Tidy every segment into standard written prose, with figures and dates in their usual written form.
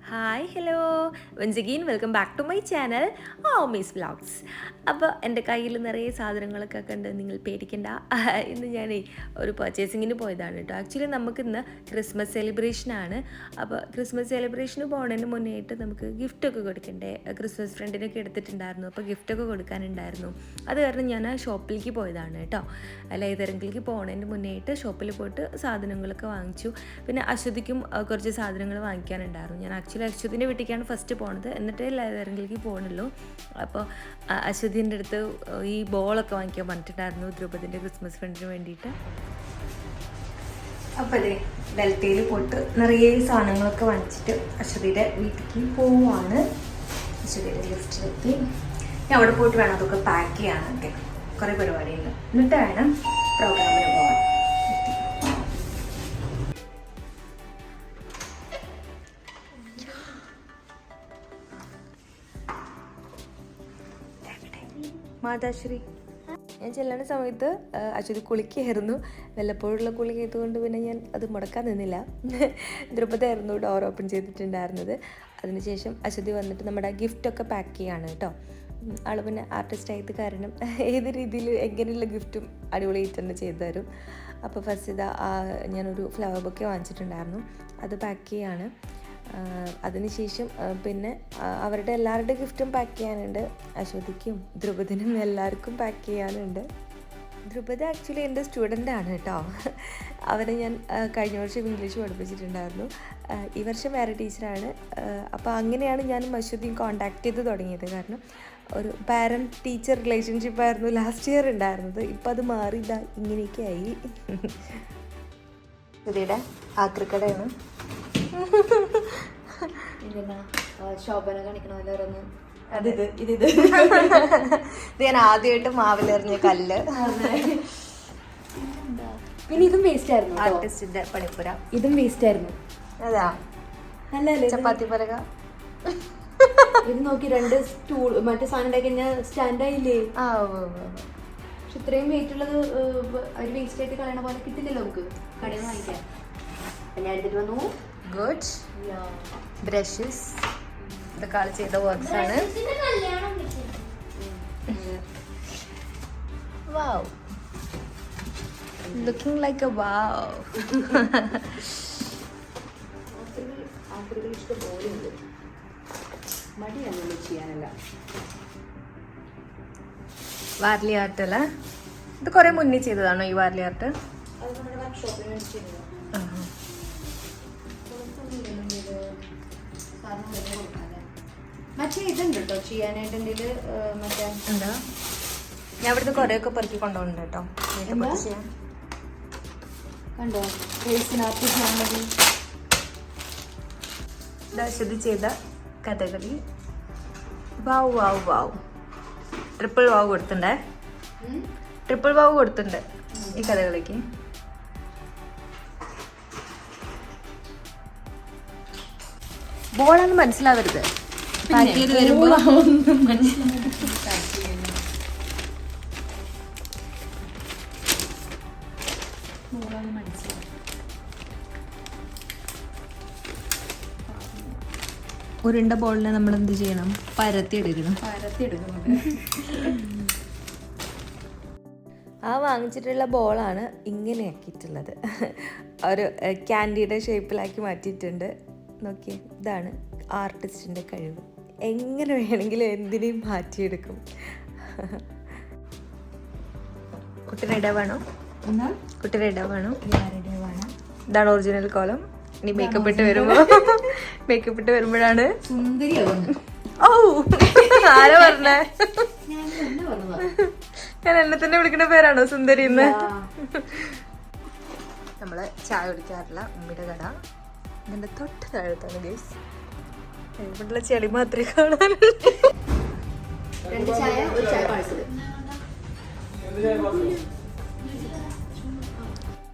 Hi hello once again welcome back to my channel Omi's vlogs. അപ്പോൾ എൻ്റെ കയ്യിൽ നിറയെ സാധനങ്ങളൊക്കെ കണ്ട് നിങ്ങൾ പേടിക്കണ്ട. ഇന്ന് ഞാൻ ഒരു പർച്ചേസിങ്ങിന് പോയതാണ് കേട്ടോ. ആക്ച്വലി നമുക്കിന്ന് ക്രിസ്മസ് സെലിബ്രേഷനാണ്. അപ്പോൾ ക്രിസ്മസ് സെലിബ്രേഷന് പോകുന്നതിന് മുന്നേ ആയിട്ട് നമുക്ക് ഗിഫ്റ്റൊക്കെ കൊടുക്കണ്ടേ. ക്രിസ്മസ് ഫ്രണ്ടിനൊക്കെ എടുത്തിട്ടുണ്ടായിരുന്നു, അപ്പോൾ ഗിഫ്റ്റൊക്കെ കൊടുക്കാനുണ്ടായിരുന്നു. അത് കാരണം ഞാൻ ഷോപ്പിലേക്ക് പോയതാണ് കേട്ടോ. ലൈതരങ്കിലേക്ക് പോകുന്നതിന് മുന്നേ ആയിട്ട് ഷോപ്പിൽ പോയിട്ട് സാധനങ്ങളൊക്കെ വാങ്ങിച്ചു. പിന്നെ അശ്വതിക്കും കുറച്ച് സാധനങ്ങൾ വാങ്ങിക്കാനുണ്ടായിരുന്നു. ഞാൻ അശ്വതിൻ്റെ വീട്ടിലേക്കാണ് ഫസ്റ്റ് പോണത്, എന്നിട്ടേ ലൈതരങ്കിലേക്ക് പോകണുള്ളൂ. അപ്പോൾ അശ്വതിൻ്റെ അടുത്ത് ഈ ബോളൊക്കെ വാങ്ങിക്കാൻ പറഞ്ഞിട്ടുണ്ടായിരുന്നു ദ്രൗപദിൻ്റെ ക്രിസ്മസ് ഫ്രണ്ടിന് വേണ്ടിയിട്ട്. അപ്പോൾ അതെ ഡെൽറ്റയിൽ പോയിട്ട് നിറയെ സാധനങ്ങളൊക്കെ വാങ്ങിച്ചിട്ട് അശ്വതിയുടെ വീട്ടിലേക്ക് പോവുകയാണ്. അശ്വതിയുടെ ലിഫ്റ്റിലെത്തി. ഞാൻ അവിടെ പോയിട്ട് വേണം അതൊക്കെ പാക്ക് ചെയ്യാനൊക്കെ, കുറേ പരിപാടിയുണ്ട്. എന്നിട്ട് വേണം പ്രോഗ്രാമിന് പോകാൻ. മാതാശ്രീ ഞാൻ ചെല്ലുന്ന സമയത്ത് അശ്വതി കുളിക്കായിരുന്നു. വല്ലപ്പോഴുള്ള കുളി ചെയ്തുകൊണ്ട് പിന്നെ ഞാൻ അത് മുടക്കാൻ നിന്നില്ല. ദ്രൗപദായിരുന്നു ഡോർ ഓപ്പൺ ചെയ്തിട്ടുണ്ടായിരുന്നത്. അതിനുശേഷം അശ്വതി വന്നിട്ട് നമ്മുടെ ഗിഫ്റ്റൊക്കെ പാക്ക് ചെയ്യാണ് കേട്ടോ. ആൾ പിന്നെ ആർട്ടിസ്റ്റായത് കാരണം ഏത് രീതിയിൽ എങ്ങനെയുള്ള ഗിഫ്റ്റും അടിപൊളിയായിട്ട് തന്നെ ചെയ്തു തരും. അപ്പോൾ ഫസ്റ്റ് ഇതാ ഞാനൊരു ഫ്ലവർ ബൊക്കെ വാങ്ങിച്ചിട്ടുണ്ടായിരുന്നു, അത് പാക്ക് ചെയ്യാണ്. അതിനുശേഷം പിന്നെ അവരുടെ എല്ലാവരുടെ ഗിഫ്റ്റും പാക്ക് ചെയ്യാനുണ്ട്. അശ്വതിക്കും ദ്രൗപദിനും എല്ലാവർക്കും പാക്ക് ചെയ്യാനുണ്ട്. ദ്രൗപദ ആക്ച്വലി എൻ്റെ സ്റ്റുഡൻ്റാണ് കേട്ടോ. അവരെ ഞാൻ കഴിഞ്ഞ വർഷം ഇംഗ്ലീഷ് പഠിപ്പിച്ചിട്ടുണ്ടായിരുന്നു. ഈ വർഷം വേറെ ടീച്ചറാണ്. അപ്പോൾ അങ്ങനെയാണ് ഞാനും അശ്വതിയും കോണ്ടാക്ട് ചെയ്ത് തുടങ്ങിയത്. കാരണം ഒരു പാരൻറ്റ് ടീച്ചർ റിലേഷൻഷിപ്പായിരുന്നു ലാസ്റ്റ് ഇയർ ഉണ്ടായിരുന്നത്. ഇപ്പം അത് മാറി ഇതാ ഇങ്ങനെയൊക്കെ ആയി. അശ്വതിയുടെ ആക്രിക്കടയാണ്. ശോഭന കാണിക്കണമല്ലോ. ഇത് ഞാൻ ആദ്യമായിട്ട് മാവിലെറിഞ്ഞ കല്ല്. പിന്നെ ഇതും വേസ്റ്റ് ആയിരുന്നു. ആർട്ടിസ്റ്റിന്റെ പണിപ്പുര. ഇതും വേസ്റ്റ് ആയിരുന്നു. അതാ അല്ലേ ചപ്പാത്തി പലക. ഇത് നോക്കി 2 സ്റ്റൂൾ മറ്റേ സാധനം ഉണ്ടാക്കി കഴിഞ്ഞാൽ സ്റ്റാൻഡായില്ലേ. പക്ഷെ ഇത്രയും വെയിറ്റ് ഉള്ളത് ഒരു വേസ്റ്റ് ആയിട്ട് കളയണ പോലെ കിട്ടില്ലല്ലോ നമുക്ക് കടയിൽ നിന്ന് വാങ്ങിക്കാൻ. ഞാൻ എടുത്തിട്ട് വന്നു. ഗുഡ് ബ്രഷസ്, ഇതൊക്കെ ആൾ ചെയ്ത വർക്ക്സ് ആണ്. Wow, looking like A wow. ഇഷ്ടംപോലെയുണ്ട്, മടിയാണല്ലോ ചെയ്യാനല്ല. വാർലി ആർട്ട് അല്ലേ? ഇത് കുറെ മുന്നേ ചെയ്തതാണോ ഈ വാർലി ആർട്ട്? അത് നമ്മുടെ വർക്ക്ഷോപ്പിൽ വേണ്ടി ചെയ്തതാണ്. മറ്റേ ഇതുണ്ട് കേട്ടോ ചെയ്യാനായിട്ട് എൻ്റെ മറ്റേ എന്താ, ഞാൻ ഇവിടുന്ന് കുറേയൊക്കെ പെറുക്കി കൊണ്ടുപോകുന്നുണ്ട് കേട്ടോ. കണ്ടോ റേസിനകത്ത് മതി. അശ്വതി ചെയ്ത കഥകളി. വാവ് വാവ് വാവ്, ട്രിപ്പിൾ വാവ് കൊടുത്തിട്ടുണ്ടേ. ട്രിപ്പിൾ വാവ് കൊടുത്തിട്ടുണ്ട് ഈ കഥകളിക്ക്. ബോളാണ് മനസ്സിലാവരുത്, പാക്ക് ചെയ്ത് വരുമ്പോൾ ഉരുണ്ട ബോളിനെ നമ്മൾ എന്ത് ചെയ്യണം? പരത്തി എടുക്കണം. ആ വാങ്ങിച്ചിട്ടുള്ള ബോളാണ് ഇങ്ങനെ ആക്കിയിട്ടുള്ളത്. ഒരു ക്യാൻഡിയുടെ ഷേപ്പിലാക്കി മാറ്റിയിട്ടുണ്ട്. നോക്കിയേ, ഇതാണ് ആർട്ടിസ്റ്റിൻ്റെ കഴിവ്. എങ്ങനെ വേണമെങ്കിലും എന്തിനേയും മാറ്റിയെടുക്കും. കുട്ടിയുടെ ഇട വേണോ? കുട്ടിയുടെ ഇട വേണോ? ഇതാണ് ഒറിജിനൽ കോലം. ഇനി മേക്കപ്പ് ഇട്ട് വരുമ്പോഴാണ് സുന്ദരിയാവുന്നു. ഓ, ആരാ പറഞ്ഞേ? ഞാൻ എന്നെ തന്നെ വിളിക്കുന്ന പേരാണോ സുന്ദരി എന്ന്? നമ്മള് ചായ കുടിക്കാറില്ല, ഉമ്മിയുടെ കട ഇതിന്റെ തൊട്ട് താഴത്താണ് ഗൈസ്. ഇവിടെയുള്ള ചെളി മാത്രമേ കാണാനുള്ളൂ. 2 ചായ, 1 ചായ പാഴ്സൽ.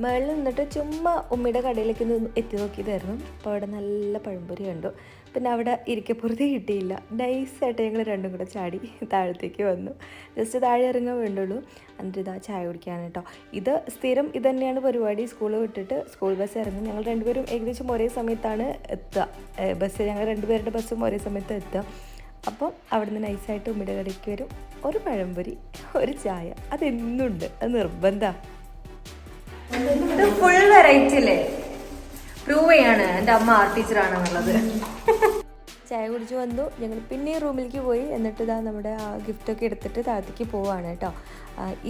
മേളിൽ നിന്നിട്ട് ചുമ്മാ ഉമ്മയുടെ കടയിലേക്ക് എത്തി നോക്കിയതായിരുന്നു. അപ്പോൾ അവിടെ നല്ല പഴംപൊരി കണ്ടു. പിന്നെ അവിടെ ഇരിക്കപ്പുറത്ത് കിട്ടിയില്ല. നൈസായിട്ട് ഞങ്ങൾ രണ്ടും കൂടെ ചാടി താഴത്തേക്ക് വന്നു. ജസ്റ്റ് താഴെ ഇറങ്ങാൻ വേണ്ടുള്ളൂ. എന്നിട്ട് ഇതാ ചായ കുടിക്കാൻ കേട്ടോ. ഇത് സ്ഥിരം ഇത് തന്നെയാണ് പരിപാടി. സ്കൂൾ വിട്ടിട്ട് സ്കൂൾ ബസ് ഇറങ്ങും. ഞങ്ങൾ രണ്ടുപേരും ഏകദേശം ഒരേ സമയത്താണ് എത്തുക. ഞങ്ങൾ രണ്ടുപേരുടെ ബസ്സും ഒരേ സമയത്ത് എത്തുക. അപ്പം അവിടുന്ന് നൈസായിട്ട് ഉമ്മയുടെ കടയ്ക്ക് വരും. ഒരു പഴംപൊരി, ഒരു ചായ, അതെന്നുണ്ട്. അത് നിർബന്ധമാണ്. ഫുൾ വെറൈറ്റി അല്ലേ? പ്രൂവ് ചെയ്യാണ് എൻ്റെ അമ്മ ആർട്ട് ടീച്ചറാണെന്നുള്ളത്. ചായ കുടിച്ച് വന്നു. ഞങ്ങൾ പിന്നെ റൂമിലേക്ക് പോയി. എന്നിട്ട് ഇതാ നമ്മുടെ ആ ഗിഫ്റ്റൊക്കെ എടുത്തിട്ട് താഴത്തേക്ക് പോവാണ് കേട്ടോ.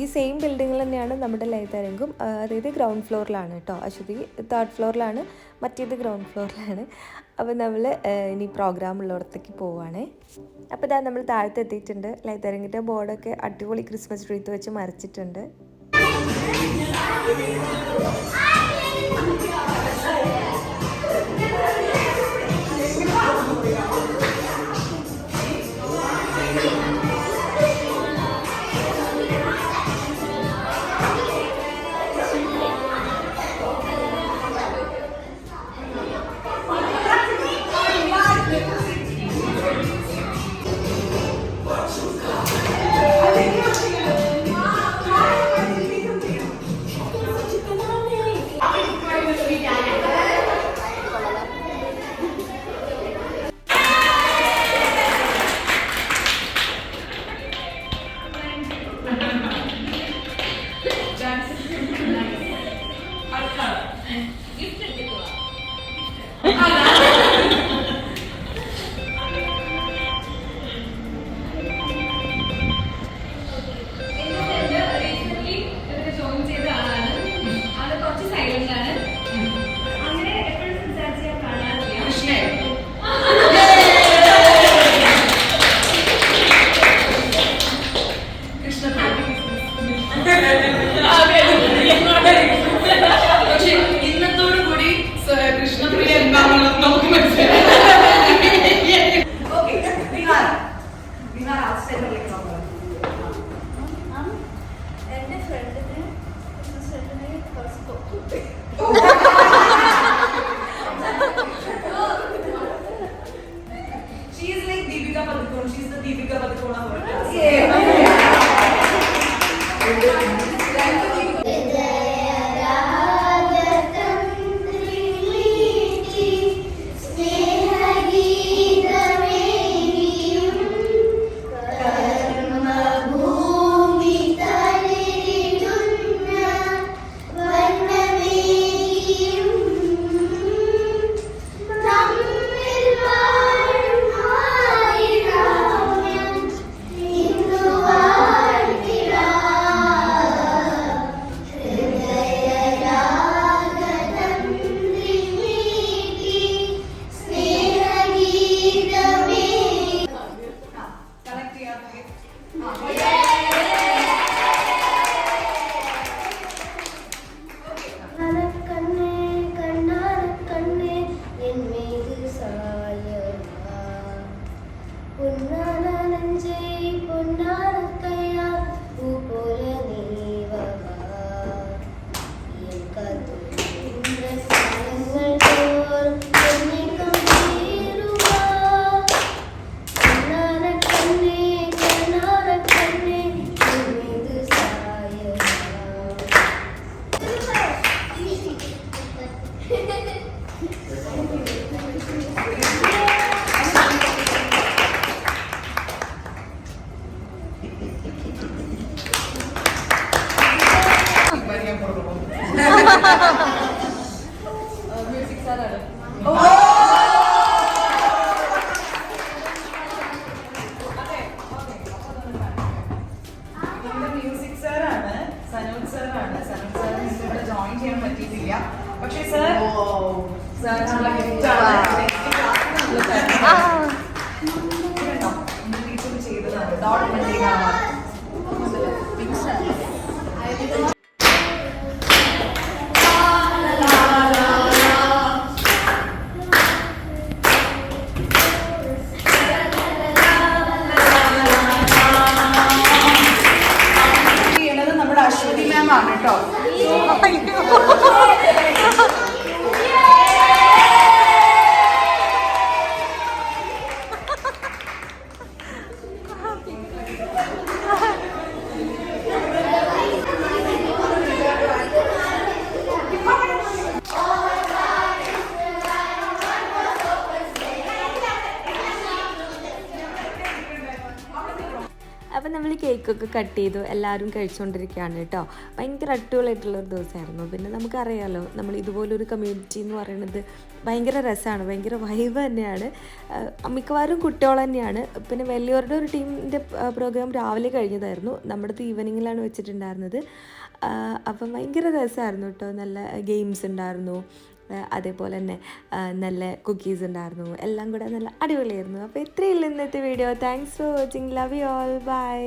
ഈ സെയിം ബിൽഡിങ്ങിൽ തന്നെയാണ് നമ്മുടെ ലൈതരംഗും. അതായത് ഗ്രൗണ്ട് ഫ്ലോറിലാണ് കേട്ടോ. അശ്വതി 3rd ഫ്ലോറിലാണ്, മറ്റേത് ഗ്രൗണ്ട് ഫ്ലോറിലാണ്. അപ്പോൾ നമ്മൾ ഇനി പ്രോഗ്രാം ഉള്ളിടത്തേക്ക് പോവുകയാണേ. അപ്പോൾ ഇതാ നമ്മൾ താഴത്ത് എത്തിയിട്ടുണ്ട്. ലൈതരംഗിൻ്റെ ബോർഡൊക്കെ അടിപൊളി ക്രിസ്മസ് ട്രീത്ത് വെച്ച് മറിച്ചിട്ടുണ്ട്. അപ്പം നമ്മൾ കേക്കൊക്കെ കട്ട് ചെയ്തു, എല്ലാവരും കഴിച്ചുകൊണ്ടിരിക്കുകയാണ് കേട്ടോ. ഭയങ്കര അടിപൊളിയായിട്ടുള്ളൊരു ദിവസമായിരുന്നു. പിന്നെ നമുക്കറിയാമല്ലോ, നമ്മൾ ഇതുപോലൊരു കമ്മ്യൂണിറ്റി എന്ന് പറയുന്നത് ഭയങ്കര രസമാണ്, ഭയങ്കര വൈബ് തന്നെയാണ്. മിക്കവാറും കുട്ടികൾ തന്നെയാണ്. പിന്നെ വലിയവരുടെ ഒരു ടീമിൻ്റെ പ്രോഗ്രാം രാവിലെ കഴിഞ്ഞതായിരുന്നു, നമ്മുടെ ഈവനിങ്ങിലാണ് വെച്ചിട്ടുണ്ടായിരുന്നത്. അപ്പം ഭയങ്കര രസമായിരുന്നു കേട്ടോ. നല്ല ഗെയിംസ് ഉണ്ടായിരുന്നു, അതേപോലെ തന്നെ നല്ല കുക്കീസ് ഉണ്ടായിരുന്നു, എല്ലാം കൂടെ നല്ല അടിപൊളിയായിരുന്നു. അപ്പോൾ ഇത്രയേ ഉള്ളൂ ഇന്നത്തെ video. Thanks for watching. Love you all. By.